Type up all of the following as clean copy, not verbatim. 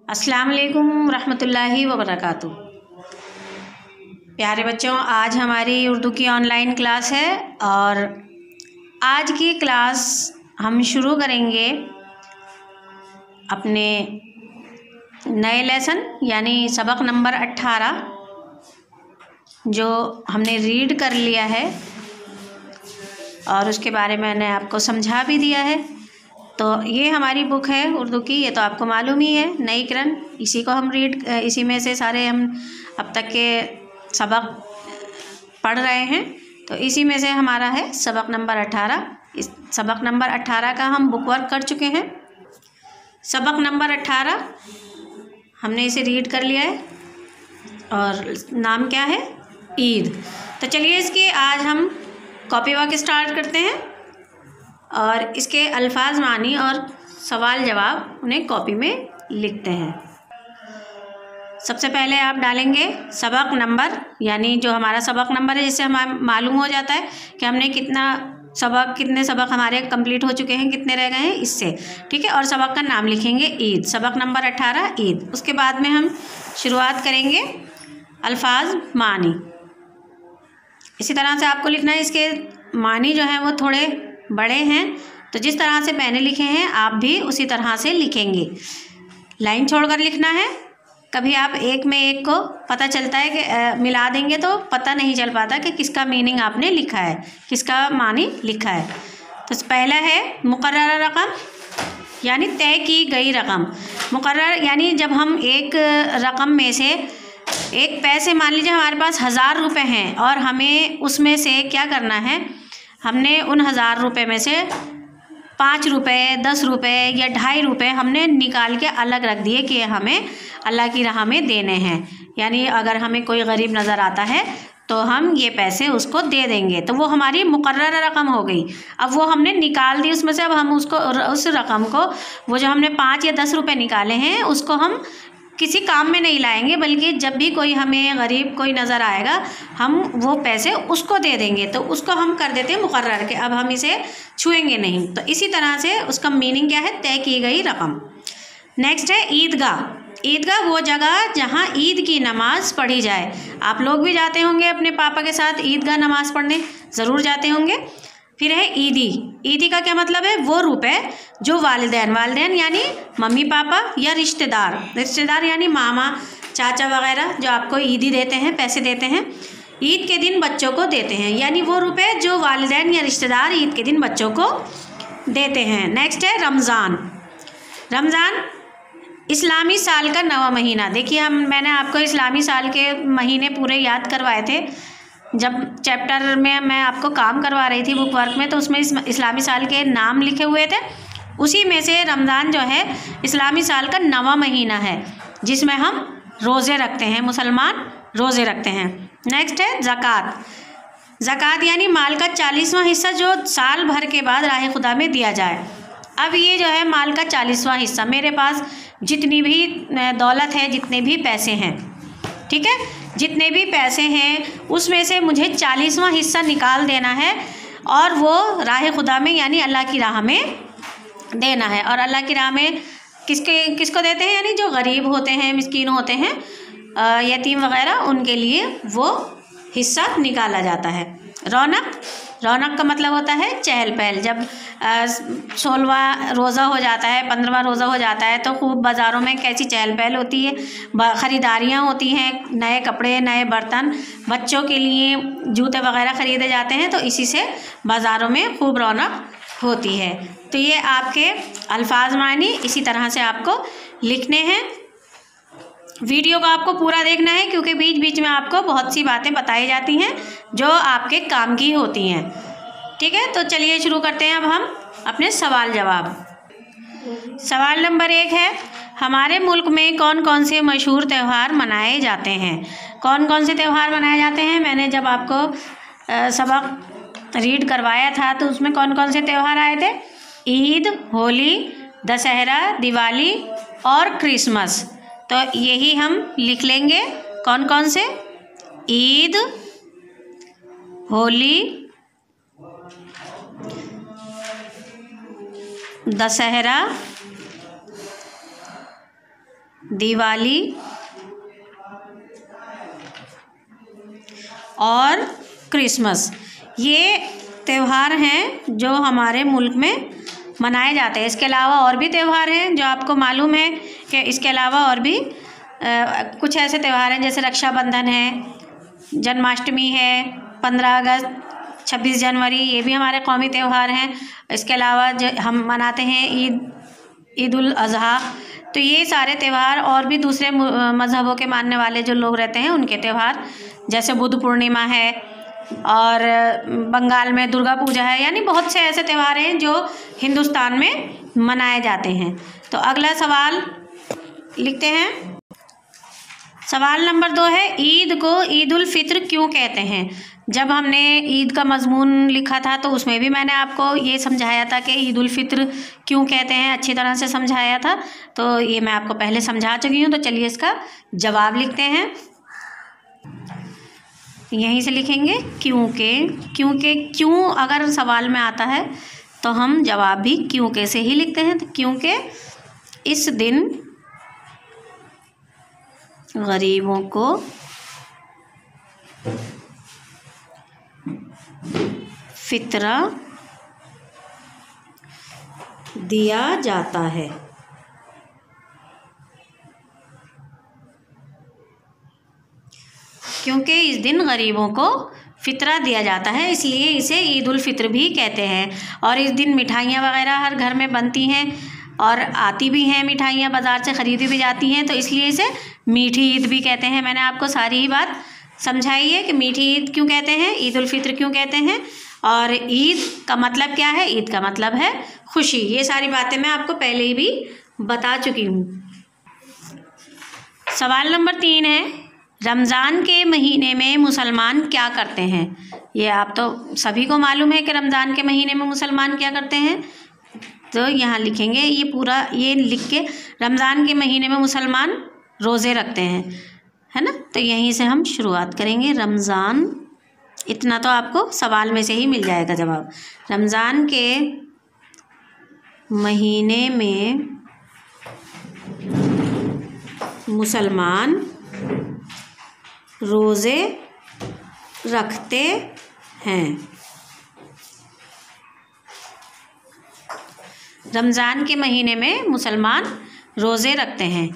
अस्सलाम वालेकुम रहमतुल्लाहि व बरकातुहू। प्यारे बच्चों, आज हमारी उर्दू की ऑनलाइन क्लास है और आज की क्लास हम शुरू करेंगे अपने नए लेसन यानी सबक नंबर 18 जो हमने रीड कर लिया है और उसके बारे में मैंने आपको समझा भी दिया है। तो ये हमारी बुक है उर्दू की, ये तो आपको मालूम ही है, नई किरण। इसी को हम इसी में से सारे हम अब तक के सबक पढ़ रहे हैं। तो इसी में से हमारा है सबक नंबर 18। इस सबक नंबर 18 का हम बुक वर्क कर चुके हैं। सबक नंबर 18 हमने इसे रीड कर लिया है और नाम क्या है? ईद। तो चलिए इसके आज हम कॉपी वर्क स्टार्ट करते हैं और इसके अल्फाज मानी और सवाल जवाब उन्हें कॉपी में लिखते हैं। सबसे पहले आप डालेंगे सबक नंबर, यानी जो हमारा सबक नंबर है, जिससे हमें मालूम हो जाता है कि हमने कितने सबक हमारे कंप्लीट हो चुके हैं, कितने रह गए हैं, इससे ठीक है। और सबक का नाम लिखेंगे ईद, सबक नंबर 18 ईद। उसके बाद में हम शुरुआत करेंगे अल्फाज मानी। इसी तरह से आपको लिखना है। इसके मानी जो हैं वो थोड़े बड़े हैं, तो जिस तरह से मैंने लिखे हैं आप भी उसी तरह से लिखेंगे। लाइन छोड़कर लिखना है। कभी आप एक में एक को पता चलता है कि मिला देंगे तो पता नहीं चल पाता कि किसका मीनिंग आपने लिखा है, किसका मानी लिखा है। तो पहला है मुकर्रर रकम, यानी तय की गई रकम। मुकर्रर यानी जब हम एक रकम में से एक पैसे, मान लीजिए हमारे पास 1000 रुपये हैं और हमें उसमें से क्या करना है, हमने उन 1000 रुपये में से 5 रुपये, 10 रुपये या 2.5 रुपये हमने निकाल के अलग रख दिए कि हमें अल्लाह की राह में देने हैं। यानी अगर हमें कोई गरीब नज़र आता है तो हम ये पैसे उसको दे देंगे, तो वो हमारी मुकर्रर रकम हो गई। अब वो हमने निकाल दी उसमें से, अब हम उसको उस रकम को, वो जो हमने 5 या 10 रुपये निकाले हैं, उसको हम किसी काम में नहीं लाएंगे, बल्कि जब भी कोई हमें गरीब कोई नज़र आएगा हम वो पैसे उसको दे देंगे। तो उसको हम कर देते हैं मुकर्रर के, अब हम इसे छुएंगे नहीं। तो इसी तरह से उसका मीनिंग क्या है? तय की गई रकम। नेक्स्ट है ईदगाह। ईदगाह वो जगह जहाँ ईद की नमाज़ पढ़ी जाए। आप लोग भी जाते होंगे अपने पापा के साथ ईदगाह नमाज़ पढ़ने, ज़रूर जाते होंगे। फिर है ईदी। ईदी का क्या मतलब है? वो रुपए जो वालिदैन यानी मम्मी पापा या रिश्तेदार यानी मामा चाचा वगैरह जो आपको ईदी देते हैं, पैसे देते हैं, ईद के दिन बच्चों को देते हैं। यानी वो रुपए जो वालिदैन या रिश्तेदार ईद के दिन बच्चों को देते हैं। नेक्स्ट है रमज़ान। रमज़ान इस्लामी साल का 9वां महीना। देखिए मैंने आपको इस्लामी साल के महीने पूरे याद करवाए थे जब चैप्टर में मैं आपको काम करवा रही थी बुक वर्क में, तो उसमें इस्लामी साल के नाम लिखे हुए थे। उसी में से रमज़ान जो है इस्लामी साल का 9वां महीना है, जिसमें हम रोज़े रखते हैं, मुसलमान रोज़े रखते हैं। नेक्स्ट है ज़कात। ज़कात यानी माल का 40वां हिस्सा जो साल भर के बाद राह खुदा में दिया जाए। अब ये जो है माल का 40वां हिस्सा, मेरे पास जितनी भी दौलत है, जितने भी पैसे हैं, ठीक है, जितने भी पैसे हैं उसमें से मुझे 40वां हिस्सा निकाल देना है और वो राह खुदा में यानी अल्लाह की राह में देना है। और अल्लाह की राह में किसको देते हैं? यानी जो गरीब होते हैं, मिस्कीन होते हैं, यतीम वगैरह, उनके लिए वो हिस्सा निकाला जाता है। रौनक का मतलब होता है चहल पहल। जब 16वां रोज़ा हो जाता है, 15वां रोज़ा हो जाता है, तो खूब बाज़ारों में कैसी चहल पहल होती है, ख़रीदारियाँ होती हैं, नए कपड़े, नए बर्तन, बच्चों के लिए जूते वगैरह ख़रीदे जाते हैं, तो इसी से बाज़ारों में खूब रौनक होती है। तो ये आपके अल्फाज मानी इसी तरह से आपको लिखने हैं। वीडियो को आपको पूरा देखना है क्योंकि बीच बीच में आपको बहुत सी बातें बताई जाती हैं जो आपके काम की होती हैं, ठीक है। तो चलिए शुरू करते हैं अब हम अपने सवाल जवाब। सवाल नंबर 1 है, हमारे मुल्क में कौन कौन से मशहूर त्यौहार मनाए जाते हैं? कौन कौन से त्यौहार मनाए जाते हैं? मैंने जब आपको सबक रीड करवाया था तो उसमें कौन कौन से त्यौहार आए थे? ईद, होली, दशहरा, दिवाली और क्रिसमस। तो यही हम लिख लेंगे, कौन कौन से? ईद, होली, दशहरा, दिवाली और क्रिसमस, ये त्यौहार हैं जो हमारे मुल्क में मनाए जाते हैं। इसके अलावा और भी त्यौहार हैं जो आपको मालूम है कि इसके अलावा और भी कुछ ऐसे त्यौहार हैं जैसे रक्षाबंधन है, जन्माष्टमी है, 15 अगस्त, 26 जनवरी, ये भी हमारे कौमी त्यौहार हैं। इसके अलावा जो हम मनाते हैं ईद उल अज़हा, तो ये सारे त्यौहार और भी दूसरे मज़हबों के मानने वाले जो लोग रहते हैं उनके त्यौहार, जैसे बुद्ध पूर्णिमा है और बंगाल में दुर्गा पूजा है, यानी बहुत से ऐसे त्यौहार हैं जो हिंदुस्तान में मनाए जाते हैं। तो अगला सवाल लिखते हैं। सवाल नंबर 2 है, ईद को ईद उल फित्र क्यों कहते हैं? जब हमने ईद का मजमून लिखा था तो उसमें भी मैंने आपको ये समझाया था कि ईद उल फित्र क्यों कहते हैं, अच्छी तरह से समझाया था। तो ये मैं आपको पहले समझा चुकी हूँ। तो चलिए इसका जवाब लिखते हैं। यहीं से लिखेंगे क्योंकि क्यों अगर सवाल में आता है तो हम जवाब भी क्यों के से ही लिखते हैं। तो क्योंकि इस दिन गरीबों को फितरा दिया जाता है। क्योंकि इस दिन गरीबों को फितरा दिया जाता है, इसलिए इसे ईद उल फित्र भी कहते हैं। और इस दिन मिठाइयाँ वगैरह हर घर में बनती हैं और आती भी हैं, मिठाइयाँ बाज़ार से ख़रीदी भी जाती हैं, तो इसलिए इसे मीठी ईद भी कहते हैं। मैंने आपको सारी ही बात समझाई है कि मीठी ईद क्यों कहते हैं, ईद उल फित्र क्यों कहते हैं, और ईद का मतलब क्या है। ईद का मतलब है खुशी। ये सारी बातें मैं आपको पहले ही भी बता चुकी हूँ। सवाल नंबर 3 है, रमज़ान के महीने में मुसलमान क्या करते हैं? ये आप तो सभी को मालूम है कि रमज़ान के महीने में मुसलमान क्या करते हैं। तो यहाँ लिखेंगे, ये पूरा ये लिख के, रमज़ान के महीने में मुसलमान रोज़े रखते हैं, है ना। तो यहीं से हम शुरुआत करेंगे। रमज़ान, इतना तो आपको सवाल में से ही मिल जाएगा जवाब। रमज़ान के महीने में मुसलमान रोज़े रखते हैं। रमज़ान के महीने में मुसलमान रोज़े रखते हैं,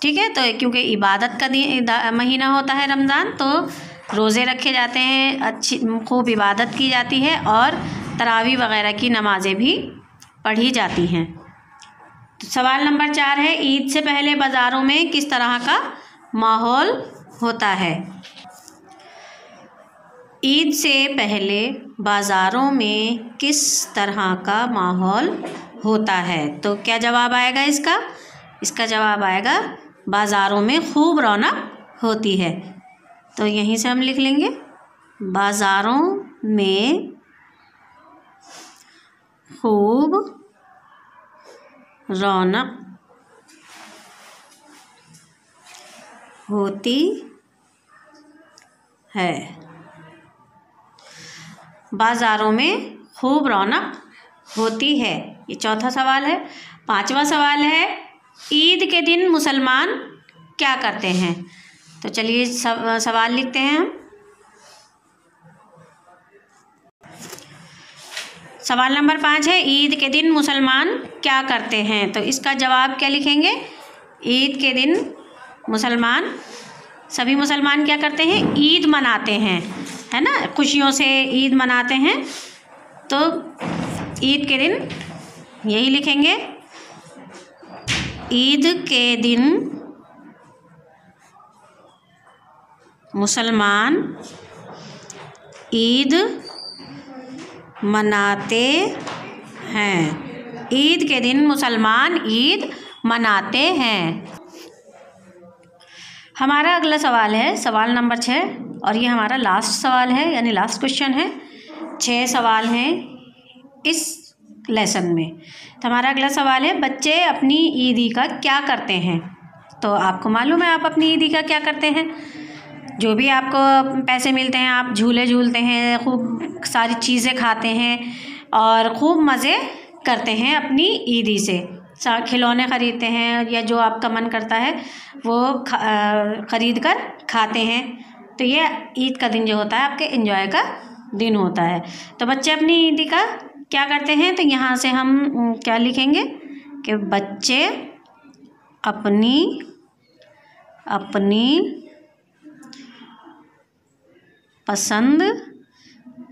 ठीक है। तो क्योंकि इबादत का महीना होता है रमज़ान, तो रोज़े रखे जाते हैं, अच्छी खूब इबादत की जाती है और तरावी वग़ैरह की नमाज़ें भी पढ़ी जाती हैं। तो सवाल नंबर 4 है, ईद से पहले बाज़ारों में किस तरह का माहौल होता है? ईद से पहले बाज़ारों में किस तरह का माहौल होता है? तो क्या जवाब आएगा इसका? इसका जवाब आएगा बाज़ारों में खूब रौनक होती है। तो यहीं से हम लिख लेंगे, बाज़ारों में खूब रौनक होती है। बाज़ारों में खूब रौनक होती है। ये चौथा सवाल है। 5वां सवाल है, ईद के दिन मुसलमान क्या करते हैं? तो चलिए सवाल लिखते हैं हम। सवाल नंबर 5 है, ईद के दिन मुसलमान क्या करते हैं? तो इसका जवाब क्या लिखेंगे? ईद के दिन सभी मुसलमान क्या करते हैं? ईद मनाते हैं, है ना, खुशियों से ईद मनाते हैं। तो ईद के दिन यही लिखेंगे, ईद के दिन मुसलमान ईद मनाते हैं। ईद के दिन मुसलमान ईद मनाते हैं। हमारा अगला सवाल है सवाल नंबर 6, और ये हमारा लास्ट सवाल है, यानी लास्ट क्वेश्चन है। 6 सवाल हैं इस लेसन में। तो हमारा अगला सवाल है, बच्चे अपनी ईदी का क्या करते हैं? तो आपको मालूम है आप अपनी ईदी का क्या करते हैं। जो भी आपको पैसे मिलते हैं आप झूले झूलते हैं, खूब सारी चीज़ें खाते हैं और खूब मज़े करते हैं अपनी ईदी से। खिलौने ख़रीदते हैं या जो आपका मन करता है वो ख़रीद कर खाते हैं। तो ये ईद का दिन जो होता है आपके एंजॉय का दिन होता है। तो बच्चे अपनी ईदी का क्या करते हैं, तो यहाँ से हम क्या लिखेंगे कि बच्चे अपनी पसंद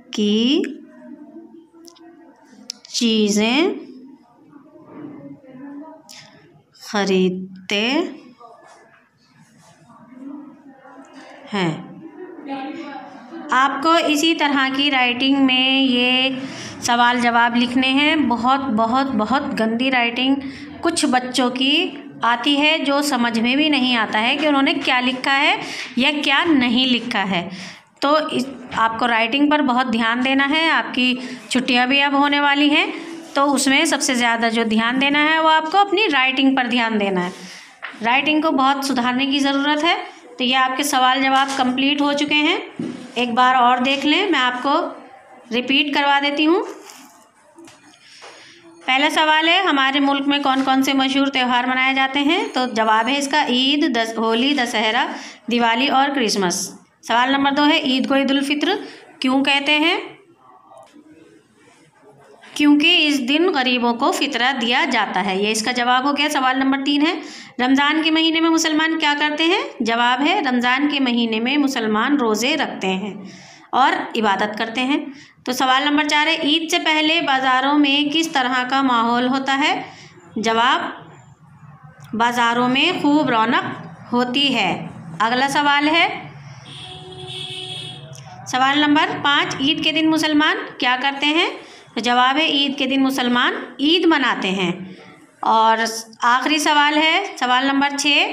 की चीज़ें खरीदते हैं। आपको इसी तरह की राइटिंग में ये सवाल जवाब लिखने हैं। बहुत बहुत बहुत गंदी राइटिंग कुछ बच्चों की आती है जो समझ में भी नहीं आता है कि उन्होंने क्या लिखा है या क्या नहीं लिखा है। तो आपको राइटिंग पर बहुत ध्यान देना है। आपकी छुट्टियां भी अब होने वाली हैं, तो उसमें सबसे ज़्यादा जो ध्यान देना है वो आपको अपनी राइटिंग पर ध्यान देना है। राइटिंग को बहुत सुधारने की ज़रूरत है। तो ये आपके सवाल जवाब कंप्लीट हो चुके हैं। एक बार और देख लें, मैं आपको रिपीट करवा देती हूँ। पहला सवाल है, हमारे मुल्क में कौन कौन से मशहूर त्यौहार मनाए जाते हैं? तो जवाब है इसका ईद, होली, दशहरा, दिवाली और क्रिसमस। सवाल नंबर 2 है, ईद को ईद उल फित्र क्यों कहते हैं? क्योंकि इस दिन गरीबों को फितरा दिया जाता है। ये इसका जवाब हो गया। सवाल नंबर 3 है, रमज़ान के महीने में मुसलमान क्या करते हैं? जवाब है रमज़ान के महीने में मुसलमान रोज़े रखते हैं और इबादत करते हैं। तो सवाल नंबर 4 है, ईद से पहले बाज़ारों में किस तरह का माहौल होता है? जवाब, बाज़ारों में खूब रौनक होती है। अगला सवाल है, सवाल नंबर 5, ईद के दिन मुसलमान क्या करते हैं? तो जवाब है ईद के दिन मुसलमान ईद मनाते हैं। और आखिरी सवाल है, सवाल नंबर 6,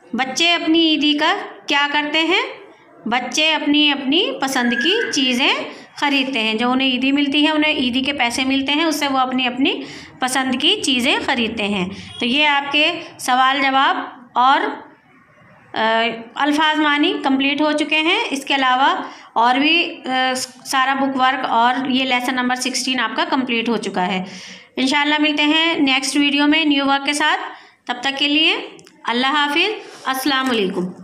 बच्चे अपनी ईदी का क्या करते हैं? बच्चे अपनी अपनी पसंद की चीज़ें ख़रीदते हैं। जो उन्हें ईदी मिलती है, उन्हें ईदी के पैसे मिलते हैं, उससे वो अपनी अपनी पसंद की चीज़ें ख़रीदते हैं। तो ये आपके सवाल जवाब और अल्फाज मानी कंप्लीट हो चुके हैं। इसके अलावा और भी सारा बुक वर्क और ये लेसन नंबर 16 आपका कंप्लीट हो चुका है। इंशाल्लाह मिलते हैं नेक्स्ट वीडियो में न्यू वर्क के साथ। तब तक के लिए अल्लाह हाफिज़, अस्सलाम वालेकुम।